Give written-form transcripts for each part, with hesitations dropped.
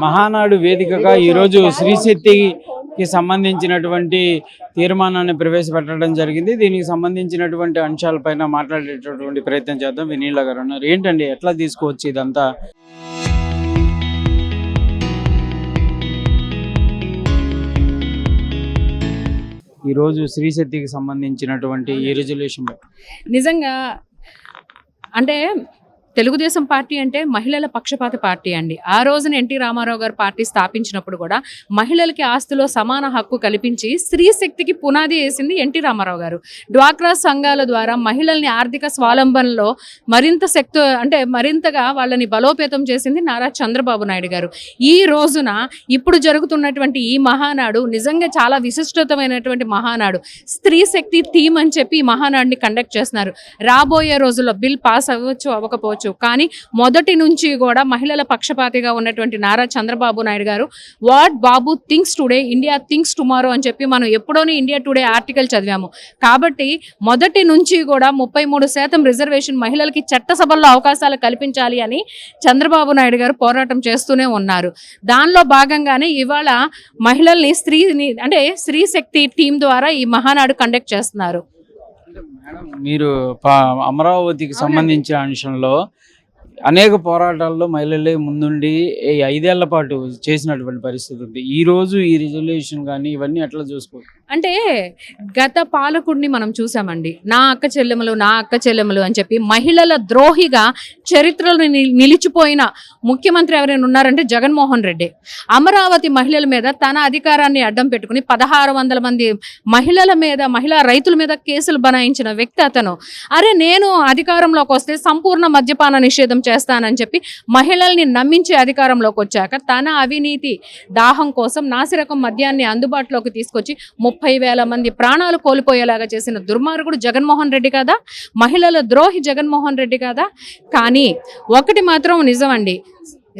మహానాడు వేదికగా ఈరోజు శ్రీశక్తికి సంబంధించినటువంటి తీర్మానాన్ని ప్రవేశపెట్టడం జరిగింది. దీనికి సంబంధించినటువంటి అంశాలపైన మాట్లాడేటటువంటి ప్రయత్నం చేద్దాం. వినీల గారు ఉన్నారు. ఏంటండి, ఎట్లా తీసుకోవచ్చు ఇదంతా? ఈరోజు శ్రీశక్తికి సంబంధించినటువంటి ఈ రిజల్యూషన్ నిజంగా అంటే తెలుగుదేశం పార్టీ అంటే మహిళల పక్షపాత పార్టీ అండి. ఆ రోజున ఎన్టీ రామారావు గారు పార్టీ స్థాపించినప్పుడు కూడా మహిళలకి ఆస్తిలో సమాన హక్కు కల్పించి స్త్రీ శక్తికి పునాది వేసింది ఎన్టీ రామారావు గారు. డ్వాక్రా సంఘాల ద్వారా మహిళల్ని ఆర్థిక స్వావలంబనలో మరింతగా వాళ్ళని బలోపేతం చేసింది నారా చంద్రబాబు నాయుడు గారు. ఈ రోజున ఇప్పుడు జరుగుతున్నటువంటి ఈ మహానాడు నిజంగా చాలా విశిష్టతమైనటువంటి మహానాడు. స్త్రీ శక్తి థీమ్ అని చెప్పి ఈ మహానాడుని కండక్ట్ చేస్తున్నారు. రాబోయే రోజుల్లో బిల్ పాస్ అవ్వచ్చు అవ్వకపోవచ్చు, కానీ మొదటి నుంచి కూడా మహిళల పక్షపాతిగా ఉన్నటువంటి నారా చంద్రబాబు నాయుడు గారు what Babu thinks today India thinks tomorrow అని చెప్పి మనం ఎప్పుడోనే ఇండియా టుడే ఆర్టికల్ చదివాము. కాబట్టి మొదటి నుంచి కూడా 33% రిజర్వేషన్ మహిళలకి చట్టసభల్లో అవకాశాలు కల్పించాలి అని చంద్రబాబు నాయుడు గారు పోరాటం చేస్తూనే ఉన్నారు. దానిలో భాగంగానే ఇవాళ మహిళల్ని స్త్రీ శక్తి టీం ద్వారా ఈ మహానాడు కండక్ట్ చేస్తున్నారు. మీరు అమరావతికి సంబంధించిన అంశంలో అనేక పోరాటాల్లో మహిళలే ముందుండి 5 ఏళ్ల పాటు చేసినటువంటి పరిస్థితి ఉంది. ఈ రోజు ఈ రిజల్యూషన్ కానీ ఇవన్నీ ఎట్లా చూసుకోవచ్చు? అంటే గత పాలకుడిని మనం చూసామండి. నా అక్క చెల్లెములు అని చెప్పి మహిళల ద్రోహిగా చరిత్రలో నిలిచిపోయిన ముఖ్యమంత్రి ఎవరైనా ఉన్నారంటే జగన్మోహన్ రెడ్డి. అమరావతి మహిళల మీద తన అధికారాన్ని అడ్డం పెట్టుకుని 1600 మంది మహిళా రైతుల మీద కేసులు బనాయించిన వ్యక్తి అతను. నేను అధికారంలోకి వస్తే సంపూర్ణ మద్యపాన నిషేధం చేస్తానని చెప్పి మహిళల్ని నమ్మించి అధికారంలోకి వచ్చాక తన అవినీతి దాహం కోసం నాసిరకం మద్యాన్ని అందుబాటులోకి తీసుకొచ్చి 30,000 మంది ప్రాణాలు కోల్పోయేలాగా చేసిన దుర్మార్గుడు జగన్మోహన్ రెడ్డి కదా, మహిళల ద్రోహి జగన్మోహన్ రెడ్డి కదా. కానీ ఒకటి మాత్రం నిజమండి,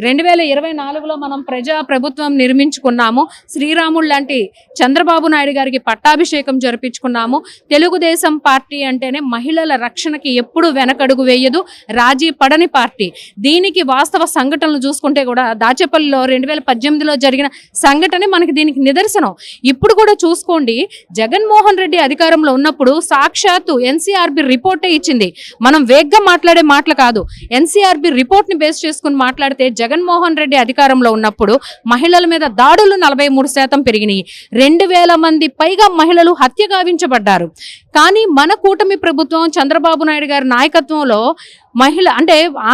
2024లో మనం ప్రజా ప్రభుత్వం నిర్మించుకున్నాము. శ్రీరాముడు లాంటి చంద్రబాబు నాయుడు గారికి పట్టాభిషేకం జరిపించుకున్నాము. తెలుగుదేశం పార్టీ అంటేనే మహిళల రక్షణకి ఎప్పుడు వెనకడుగు వేయదు, రాజీ పడని పార్టీ. దీనికి వాస్తవ సంఘటనలు చూసుకుంటే కూడా దాచేపల్లిలో 2018లో జరిగిన సంఘటనే మనకి దీనికి నిదర్శనం. ఇప్పుడు కూడా చూసుకోండి, జగన్మోహన్ రెడ్డి అధికారంలో ఉన్నప్పుడు సాక్షాత్తు ఎన్సీఆర్బీ రిపోర్టే ఇచ్చింది. మనం వేగ్గా మాట్లాడే మాటలు కాదు, ఎన్సీఆర్బీ రిపోర్ట్ని బేస్ చేసుకుని మాట్లాడితే జగన్మోహన్ రెడ్డి అధికారంలో ఉన్నప్పుడు మహిళల మీద దాడులు 43% పెరిగినాయి. 2000 మంది పైగా మహిళలు హత్య గావించబడ్డారు. కానీ మన కూటమి ప్రభుత్వం చంద్రబాబు నాయుడు గారి నాయకత్వంలో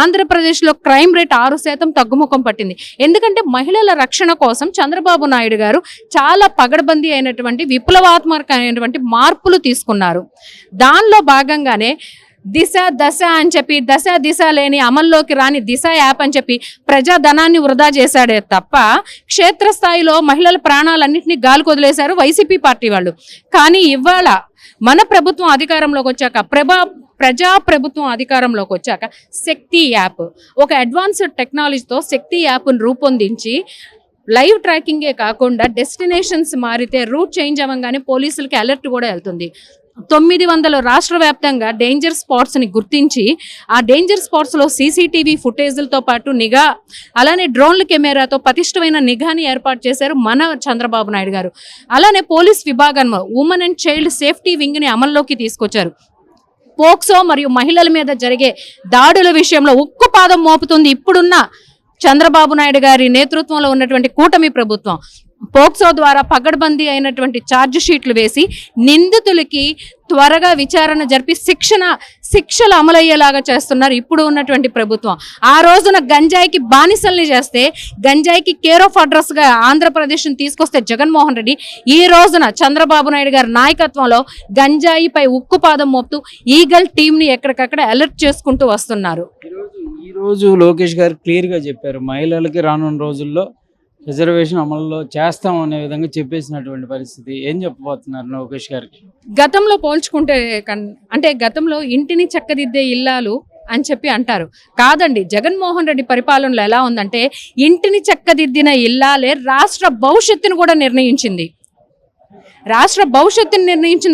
ఆంధ్రప్రదేశ్లో క్రైమ్ రేట్ 6% తగ్గుముఖం పట్టింది. ఎందుకంటే మహిళల రక్షణ కోసం చంద్రబాబు నాయుడు గారు చాలా పగడ్బందీ అయినటువంటి విప్లవాత్మకమైనటువంటి మార్పులు తీసుకున్నారు. దానిలో భాగంగానే దశ అని చెప్పి దిశ లేని అమల్లోకి రాని దిశ యాప్ అని చెప్పి ప్రజాధనాన్ని వృధా చేశాడే తప్ప క్షేత్రస్థాయిలో మహిళల ప్రాణాలన్నింటినీ గాలికి వదిలేశారు వైసీపీ పార్టీ వాళ్ళు. కానీ ఇవాళ మన ప్రభుత్వం అధికారంలోకి వచ్చాక ప్రజా ప్రభుత్వం అధికారంలోకి వచ్చాక శక్తి యాప్ ఒక అడ్వాన్స్డ్ టెక్నాలజీతో శక్తి యాప్ను రూపొందించి లైవ్ ట్రాకింగే కాకుండా డెస్టినేషన్స్ మారితే రూట్ చేంజ్ అవ్వగానే పోలీసులకి అలర్ట్ కూడా వెళ్తుంది. 900 రాష్ట్ర వ్యాప్తంగా డేంజర్ స్పాట్స్ని గుర్తించి ఆ డేంజర్ స్పాట్స్లో సీసీటీవీ ఫుటేజ్లతో పాటు నిఘా, అలానే డ్రోన్ల కెమెరాతో పటిష్టమైన నిఘాని ఏర్పాటు చేశారు మన చంద్రబాబు నాయుడు గారు. అలానే పోలీస్ విభాగంలో ఉమెన్ అండ్ చైల్డ్ సేఫ్టీ వింగ్ని అమల్లోకి తీసుకొచ్చారు. పోక్సో మరియు మహిళల మీద జరిగే దాడుల విషయంలో ఉక్కుపాదం మోపుతుంది ఇప్పుడున్న చంద్రబాబు నాయుడు గారి నేతృత్వంలో ఉన్నటువంటి కూటమి ప్రభుత్వం. పోక్సో ద్వారా పగడ్బందీ అయినటువంటి ఛార్జ్ షీట్లు వేసి నిందితులకి త్వరగా విచారణ జరిపి శిక్షలు అమలయ్యేలాగా చేస్తున్నారు ఇప్పుడు ఉన్నటువంటి ప్రభుత్వం. ఆ రోజున గంజాయికి బానిసల్ని చేస్తే గంజాయికి కేర్ ఆఫ్ అడ్రస్గా ఆంధ్రప్రదేశ్ని తీసుకొస్తే జగన్మోహన్ రెడ్డి ఈ రోజున చంద్రబాబు నాయుడు గారి నాయకత్వంలో గంజాయిపై ఉక్కుపాదం మోపుతూ ఈగల్ టీంని ఎక్కడికక్కడ అలర్ట్ చేసుకుంటూ వస్తున్నారు. ఈ రోజు లోకేష్ గారు క్లియర్గా చెప్పారు, మహిళలకి రానున్న రోజుల్లో రిజర్వేషన్ అమల్లో చేస్తాం అనే విధంగా చెప్పేసినటువంటి పరిస్థితి. ఏం చెప్పబోతున్నారు లోకేష్ గారికి? గతంలో పోల్చుకుంటే గతంలో ఇంటిని చక్కదిద్దే ఇల్లాలు అని చెప్పి అంటారు. కాదండి, జగన్మోహన్ రెడ్డి పరిపాలనలో ఎలా ఉందంటే ఇంటిని చక్కదిద్దిన ఇల్లాలే రాష్ట్ర భవిష్యత్తును కూడా నిర్ణయించింది.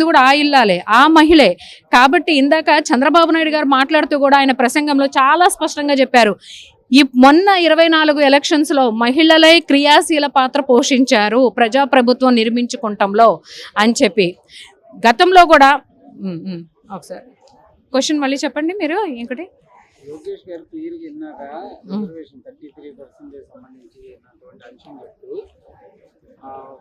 కూడా ఆ ఇల్లాలే, ఆ మహిళే. కాబట్టి ఇందాక చంద్రబాబు నాయుడు గారు మాట్లాడుతూ కూడా ఆయన ప్రసంగంలో చాలా స్పష్టంగా చెప్పారు, ఈ మొన్న 24 ఎలక్షన్స్ లో మహిళలే క్రియాశీల పాత్ర పోషించారు ప్రజాప్రభుత్వం నిర్మించుకుంటంలో అని చెప్పి గతంలో కూడా ఒకసారి క్వశ్చన్ మళ్ళీ చెప్పండి మీరు ఇంకటి. లోకేష్ గారు క్లియర్ గా ఇన్నాక రిజర్వేషన్ 33% సంబంధించి అంశం చెప్తూ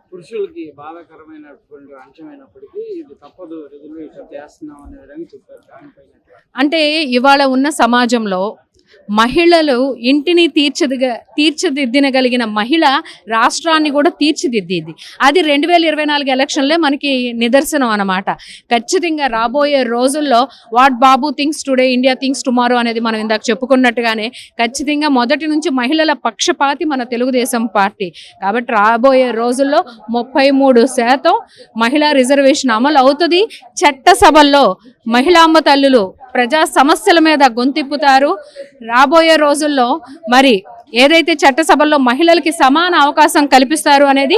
పురుషులకి బాధాకరమైనటువంటి అంశమైనప్పటికీ ఇది తప్పదు, రిజర్వేషన్ చేస్తున్నాం అనే విధంగా చెప్పారు. దానిపైన అంటే ఇవాళ ఉన్న సమాజంలో మహిళలు ఇంటిని తీర్చిదిద్దగలిగిన మహిళ రాష్ట్రాన్ని కూడా తీర్చిదిద్దింది. అది 2024 ఎలక్షన్లే మనకి నిదర్శనం అన్నమాట. ఖచ్చితంగా రాబోయే రోజుల్లో what Babu things today India things tomorrow అనేది మనం ఇందాక చెప్పుకున్నట్టుగానే ఖచ్చితంగా మొదటి నుంచి మహిళల పక్షపాతి మన తెలుగుదేశం పార్టీ. కాబట్టి రాబోయే రోజుల్లో 33% మహిళా రిజర్వేషన్ అమలు అవుతుంది. చట్టసభల్లో మహిళామ్మ తల్లులు ప్రజా సమస్యల మీద గొంతిప్పుతారు. రాబోయే రోజుల్లో మరి ఏదైతే చట్టసభల్లో మహిళలకి సమాన అవకాశం కల్పిస్తారు అనేది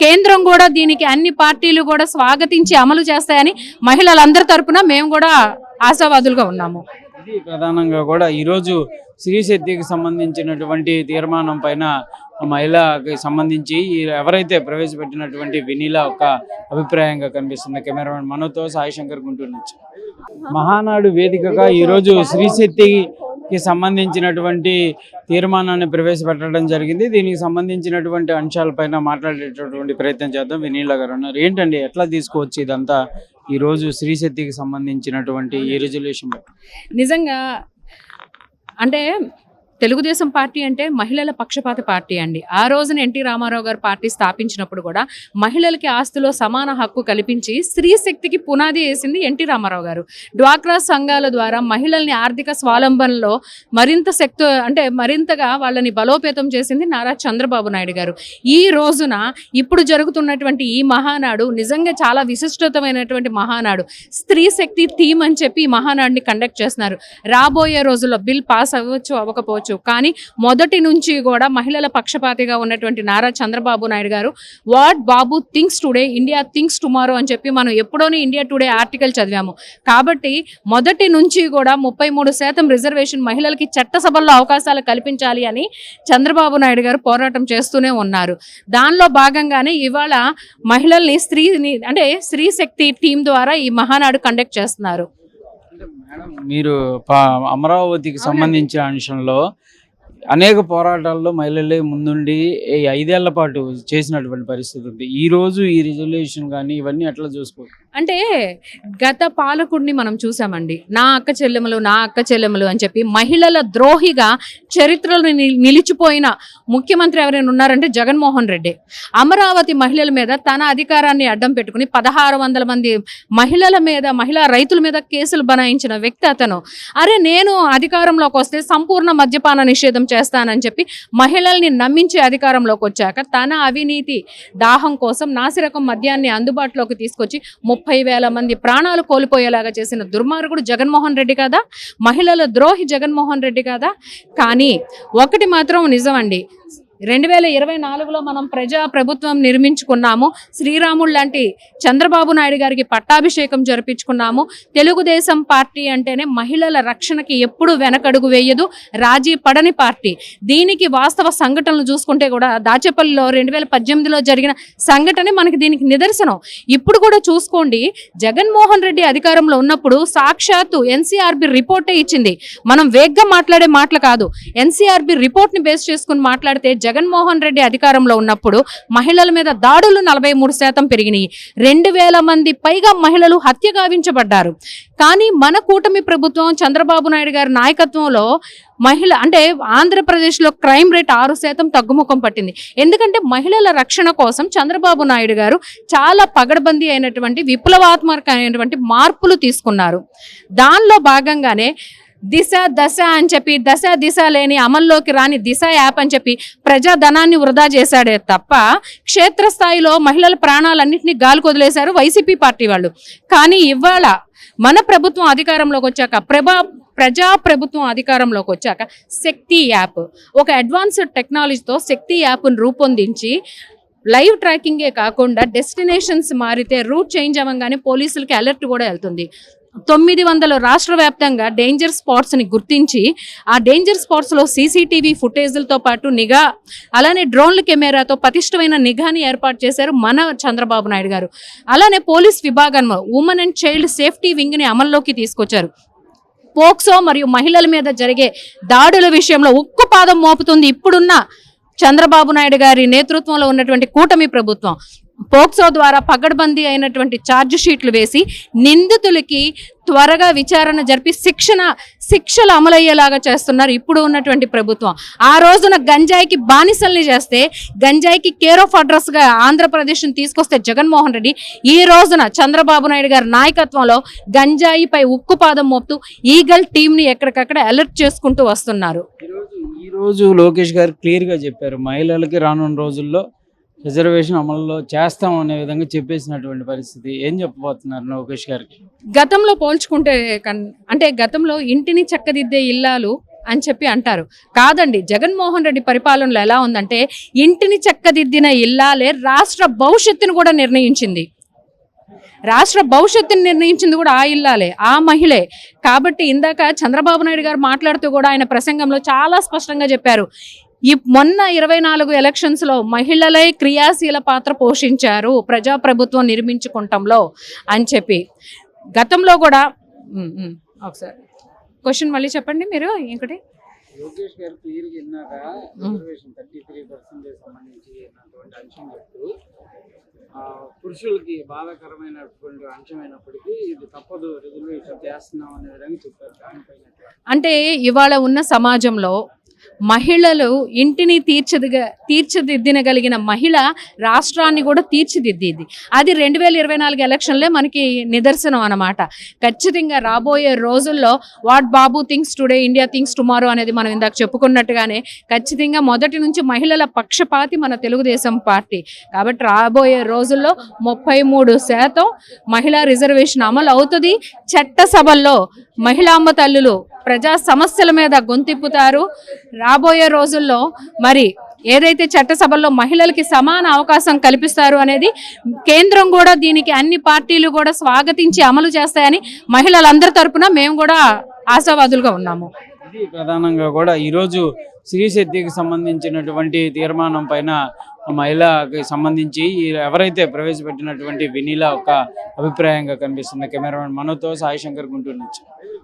కేంద్రం కూడా దీనికి అన్ని పార్టీలు కూడా స్వాగతించి అమలు చేస్తాయని మహిళలందరి తరపున మేము కూడా ఆశావాదులుగా ఉన్నాము. ఇది ప్రధానంగా కూడా ఈరోజు స్త్రీశక్తికి సంబంధించినటువంటి తీర్మానం పైన మహిళకి సంబంధించి ఎవరైతే ప్రవేశపెట్టినటువంటి వినీలా ఒక అభిప్రాయంగా కనిపిస్తుంది. కెమెరామెన్ మనోతో సాయి శంకర్ గుంటూరు నుంచి. మహానాడు వేదికగా ఈరోజు స్త్రీశక్తికి సంబంధించినటువంటి తీర్మానాన్ని ప్రవేశపెట్టడం జరిగింది. దీనికి సంబంధించినటువంటి అంశాలపైన మాట్లాడేటటువంటి ప్రయత్నం చేద్దాం. వినీలా గారు ఉన్నారు. ఏంటండి, ఎట్లా తీసుకోవచ్చు ఇదంతా ఈరోజు స్త్రీశక్తికి సంబంధించినటువంటి ఈ రిజల్యూషన్? నిజంగా అంటే తెలుగుదేశం పార్టీ అంటే మహిళల పక్షపాత పార్టీ అండి. ఆ రోజున ఎన్టీ రామారావు గారు పార్టీ స్థాపించినప్పుడు కూడా మహిళలకి ఆస్తిలో సమాన హక్కు కల్పించి స్త్రీ శక్తికి పునాది వేసింది ఎన్టీ రామారావు గారు. డ్వాక్రా సంఘాల ద్వారా మహిళల్ని ఆర్థిక స్వావలంబనలో మరింతగా వాళ్ళని బలోపేతం చేసింది నారా చంద్రబాబు నాయుడు గారు. ఈ రోజున ఇప్పుడు జరుగుతున్నటువంటి ఈ మహానాడు నిజంగా చాలా విశిష్టతమైనటువంటి మహానాడు. స్త్రీ శక్తి థీమ్ అని చెప్పి ఈ మహానాడుని కండక్ట్ చేస్తున్నారు. రాబోయే రోజుల్లో బిల్ పాస్ అవ్వచ్చు అవ్వకపోవచ్చు, కానీ మొదటి నుంచి కూడా మహిళల పక్షపాతిగా ఉన్నటువంటి నారా చంద్రబాబు నాయుడు గారు what Babu things today India things tomorrow అని చెప్పి మనం ఎప్పుడోనే ఇండియా టుడే ఆర్టికల్ చదివాము. కాబట్టి మొదటి నుంచి కూడా 33% రిజర్వేషన్ మహిళలకి చట్టసభల్లో అవకాశాలు కల్పించాలి అని చంద్రబాబు నాయుడు గారు పోరాటం చేస్తూనే ఉన్నారు. దానిలో భాగంగానే ఇవాళ మహిళల్ని స్త్రీ శక్తి టీం ద్వారా ఈ మహానాడు కండక్ట్ చేస్తున్నారు. మీరు అమరావతికి సంబంధించిన అంశంలో అనేక పోరాటాల్లో మహిళలే ముందుండి 5 ఏళ్ల పాటు చేసినటువంటి పరిస్థితి ఉంది. ఈ రోజు ఈ రిజల్యూషన్ కానీ ఇవన్నీ ఎట్లా చూసుకోవచ్చు? అంటే గత పాలకుడిని మనం చూసామండి. నా అక్క చెల్లెములు అని చెప్పి మహిళల ద్రోహిగా చరిత్రలో నిలిచిపోయిన ముఖ్యమంత్రి ఎవరైనా ఉన్నారంటే జగన్మోహన్ రెడ్డి. అమరావతి మహిళల మీద తన అధికారాన్ని అడ్డం పెట్టుకుని 1600 మంది మహిళా రైతుల మీద కేసులు బనాయించిన వ్యక్తి అతను. నేను అధికారంలోకి వస్తే సంపూర్ణ మద్యపాన నిషేధం చేస్తానని చెప్పి మహిళల్ని నమ్మించి అధికారంలోకి వచ్చాక తన అవినీతి దాహం కోసం నాసిరకం మద్యాన్ని అందుబాటులోకి తీసుకొచ్చి 30,000 మంది ప్రాణాలు కోల్పోయేలాగా చేసిన దుర్మార్గుడు జగన్మోహన్ రెడ్డి కాదా? మహిళల ద్రోహి జగన్మోహన్ రెడ్డి కాదా? కానీ ఒకటి మాత్రం నిజమండి, 2024లో మనం ప్రజా ప్రభుత్వం నిర్మించుకున్నాము. శ్రీరాముడు లాంటి చంద్రబాబు నాయుడు గారికి పట్టాభిషేకం జరిపించుకున్నాము. తెలుగుదేశం పార్టీ అంటేనే మహిళల రక్షణకి ఎప్పుడు వెనకడుగు వేయదు, రాజీ పడని పార్టీ. దీనికి వాస్తవ సంఘటనలు చూసుకుంటే కూడా దాచేపల్లిలో 2018లో జరిగిన సంఘటన మనకి దీనికి నిదర్శనం. ఇప్పుడు కూడా చూసుకోండి, జగన్మోహన్ రెడ్డి అధికారంలో ఉన్నప్పుడు సాక్షాత్తు ఎన్సీఆర్బి రిపోర్టే ఇచ్చింది. మనం వేగ్గా మాట్లాడే మాటలు కాదు, ఎన్సీఆర్బి రిపోర్ట్ని బేస్ చేసుకుని మాట్లాడితే జగన్మోహన్ రెడ్డి అధికారంలో ఉన్నప్పుడు మహిళల మీద దాడులు 43% పెరిగినాయి. 2,000 మంది పైగా మహిళలు హత్య గావించబడ్డారు. కానీ మన కూటమి ప్రభుత్వం చంద్రబాబు నాయుడు గారి నాయకత్వంలో ఆంధ్రప్రదేశ్లో క్రైమ్ రేట్ 6% తగ్గుముఖం పట్టింది. ఎందుకంటే మహిళల రక్షణ కోసం చంద్రబాబు నాయుడు గారు చాలా పగడబందీ అయినటువంటి విప్లవాత్మకమైనటువంటి మార్పులు తీసుకున్నారు. దానిలో భాగంగానే దశ అని చెప్పి దిశ లేని అమల్లోకి రాని దిశ యాప్ అని చెప్పి ప్రజాధనాన్ని వృధా చేశాడే తప్ప క్షేత్రస్థాయిలో మహిళల ప్రాణాలన్నింటినీ గాలికి వదిలేశారు వైసీపీ పార్టీ వాళ్ళు. కానీ ఇవాళ మన ప్రభుత్వం అధికారంలోకి వచ్చాక ప్రజా ప్రభుత్వం అధికారంలోకి వచ్చాక శక్తి యాప్ ఒక అడ్వాన్స్డ్ టెక్నాలజీతో శక్తి యాప్ను రూపొందించి లైవ్ ట్రాకింగే కాకుండా డెస్టినేషన్స్ మారితే రూట్ చేంజ్ అవ్వగానే పోలీసులకి అలర్ట్ కూడా వెళ్తుంది. 900 రాష్ట్ర వ్యాప్తంగా డేంజర్ స్పాట్స్ని గుర్తించి ఆ డేంజర్ స్పాట్స్లో సీసీటీవీ ఫుటేజ్లతో పాటు నిఘా, అలానే డ్రోన్ల కెమెరాతో పటిష్టమైన నిఘాని ఏర్పాటు చేశారు మన చంద్రబాబు నాయుడు గారు. అలానే పోలీస్ విభాగంలో ఉమెన్ అండ్ చైల్డ్ సేఫ్టీ వింగ్ని అమల్లోకి తీసుకొచ్చారు. పోక్సో మరియు మహిళల మీద జరిగే దాడుల విషయంలో ఉక్కు పాదం మోపుతుంది ఇప్పుడున్న చంద్రబాబు నాయుడు గారి నేతృత్వంలో ఉన్నటువంటి కూటమి ప్రభుత్వం. పోక్సో ద్వారా పగడ్బందీ అయినటువంటి ఛార్జ్ షీట్లు వేసి నిందితులకి త్వరగా విచారణ జరిపి శిక్షలు అమలయ్యేలాగా చేస్తున్నారు ఇప్పుడు ఉన్నటువంటి ప్రభుత్వం. ఆ రోజున గంజాయికి బానిసల్ని చేస్తే, గంజాయికి కేర్ ఆఫ్ అడ్రస్గా ఆంధ్రప్రదేశ్ని తీసుకొస్తే జగన్మోహన్ రెడ్డి, ఈ రోజున చంద్రబాబు నాయుడు గారి నాయకత్వంలో గంజాయిపై ఉక్కుపాదం మోపుతూ ఈగల్ టీంని ఎక్కడికక్కడ అలర్ట్ చేసుకుంటూ వస్తున్నారు. ఈ రోజు లోకేష్ గారు క్లియర్గా చెప్పారు, మహిళలకి రానున్న రోజుల్లో రిజర్వేషన్ అమల్లో చేస్తాం అనే విధంగా చెప్పేసినటువంటి పరిస్థితి. ఏం చెప్పబోతున్నారు లోకేష్ గారికి? గతంలో పోల్చుకుంటే అంటే గతంలో ఇంటిని చక్కదిద్దే ఇల్లాలు అని చెప్పి అంటారు. కాదండి, జగన్మోహన్ రెడ్డి పరిపాలనలో ఎలా ఉందంటే ఇంటిని చక్కదిద్దిన ఇల్లాలే రాష్ట్ర భవిష్యత్తును కూడా నిర్ణయించింది. రాష్ట్ర భవిష్యత్తుని నిర్ణయించింది కూడా ఆ ఇల్లాలే, ఆ మహిళే. కాబట్టి ఇందాక చంద్రబాబు నాయుడు గారు మాట్లాడుతూ కూడా ఆయన ప్రసంగంలో చాలా స్పష్టంగా చెప్పారు, ఈ మొన్న 24 ఎలక్షన్స్లో మహిళలే క్రియాశీల పాత్ర పోషించారు ప్రజాప్రభుత్వం నిర్మించుకుంటంలో అని చెప్పి. గతంలో కూడా ఒకసారి క్వశ్చన్ మళ్ళీ చెప్పండి మీరు ఇంకటి. లోకేష్ గారు క్లియర్గా విన్నాక రిజర్వేషన్ 33% సంబంధించి అంశం చెప్తూ పురుషులకి బాధాకరమైనటువంటి అంశమైనప్పటికీ ఇది తప్పదు, రిజర్వేషన్ చేస్తున్నాం అనే విధంగా చెప్పారు. దానిపైన అంటే ఇవాళ ఉన్న సమాజంలో మహిళలు ఇంటిని తీర్చిదిద్దినగలిగిన మహిళ రాష్ట్రాన్ని కూడా తీర్చిదిద్దింది. అది 2024 ఎలక్షన్లే మనకి నిదర్శనం అన్నమాట. ఖచ్చితంగా రాబోయే రోజుల్లో what Babu things today India things tomorrow అనేది మనం ఇందాక చెప్పుకున్నట్టుగానే ఖచ్చితంగా మొదటి నుంచి మహిళల పక్షపాతి మన తెలుగుదేశం పార్టీ. కాబట్టి రాబోయే రోజుల్లో 33% మహిళా రిజర్వేషన్ అమలు అవుతుంది. చట్టసభల్లో మహిళాంబ తల్లులు ప్రజా సమస్యల మీద గొంతిప్పుతారు. రాబోయే రోజుల్లో మరి ఏదైతే చట్టసభల్లో మహిళలకి సమాన అవకాశం కల్పిస్తారు అనేది కేంద్రం కూడా, దీనికి అన్ని పార్టీలు కూడా స్వాగతించి అమలు చేస్తాయని మహిళలందరి తరపున మేము కూడా ఆశావాదులుగా ఉన్నాము. ఇది ప్రధానంగా కూడా ఈరోజు స్త్రీశక్తికి సంబంధించినటువంటి తీర్మానం పైన మహిళకి సంబంధించి ఎవరైతే ప్రవేశపెట్టినటువంటి వినీల ఒక అభిప్రాయంగా కనిపిస్తుంది. కెమెరామెన్ మనోతో సాయి శంకర్, గుంటూరు నుంచి.